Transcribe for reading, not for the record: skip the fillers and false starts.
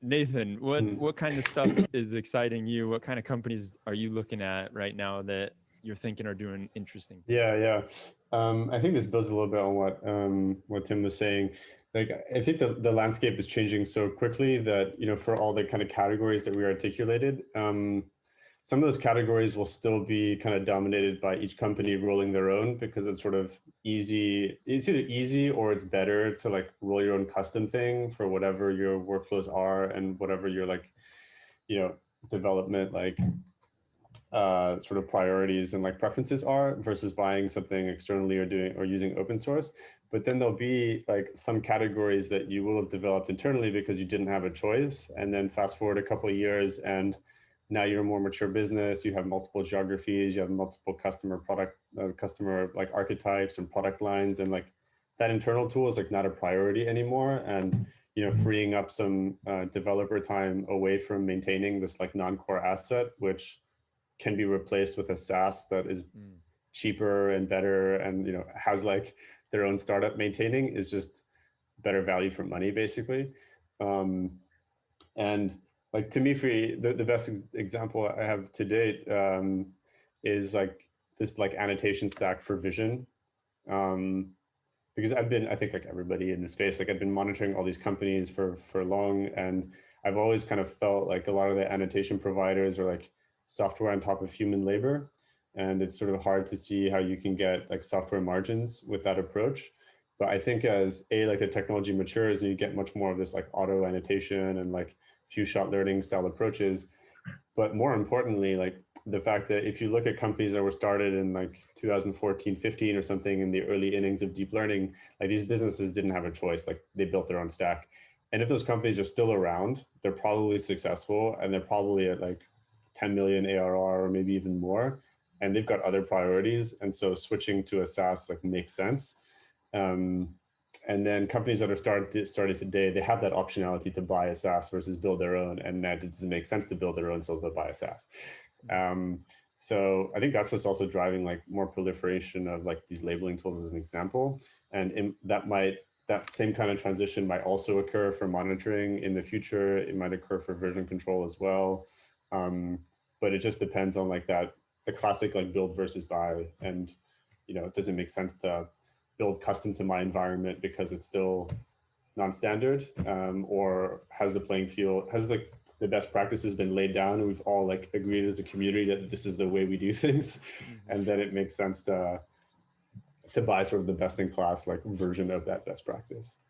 Nathan, Mm. what kind of stuff is exciting you? What kind of companies are you looking at right now that you're thinking are doing interesting things? Yeah. I think this builds a little bit on what Tim was saying. Like, I think the landscape is changing so quickly that, for all the kind of categories that we articulated, some of those categories will still be kind of dominated by each company rolling their own, because it's sort of easy. It's either easy or it's better to like roll your own custom thing for whatever your workflows are and whatever your like, you know, development like sort of priorities and like preferences are, versus buying something externally or doing or using open source. But then there'll be like some categories that you will have developed internally because you didn't have a choice. And then fast forward a couple of years and now you're a more mature business, you have multiple geographies, you have multiple customer like archetypes and product lines, and like that internal tool is like not a priority anymore. And freeing up some developer time away from maintaining this like non-core asset, which can be replaced with a SaaS that is Mm. cheaper and better, and has like their own startup maintaining, is just better value for money, basically. um, and like, to me, the best example I have to date is like this like annotation stack for vision. um, because I think like everybody in the space, like I've been monitoring all these companies for long, and I've always kind of felt like a lot of the annotation providers are like software on top of human labor, and it's sort of hard to see how you can get like software margins with that approach. But I think as like the technology matures and you get much more of this like auto annotation and like few shot learning style approaches, but more importantly, like the fact that if you look at companies that were started in like 2014, 15 or something, in the early innings of deep learning, like these businesses didn't have a choice. Like they built their own stack. And if those companies are still around, they're probably successful, and they're probably at like 10 million ARR or maybe even more. And they've got other priorities. And so switching to a SaaS like makes sense. Um, and then companies that are started today, they have that optionality to buy a SaaS versus build their own, and that it doesn't make sense to build their own, so they'll buy a SaaS. Um, so I think that's what's also driving like more proliferation of like these labeling tools as an example, and that same kind of transition might also occur for monitoring in the future. It might occur for version control as well, but it just depends on like the classic like build versus buy, and it doesn't make sense to build custom to my environment because it's still non-standard, or has the best practices been laid down and we've all like agreed as a community that this is the way we do things. Mm-hmm. And then it makes sense to buy sort of the best in class like version of that best practice.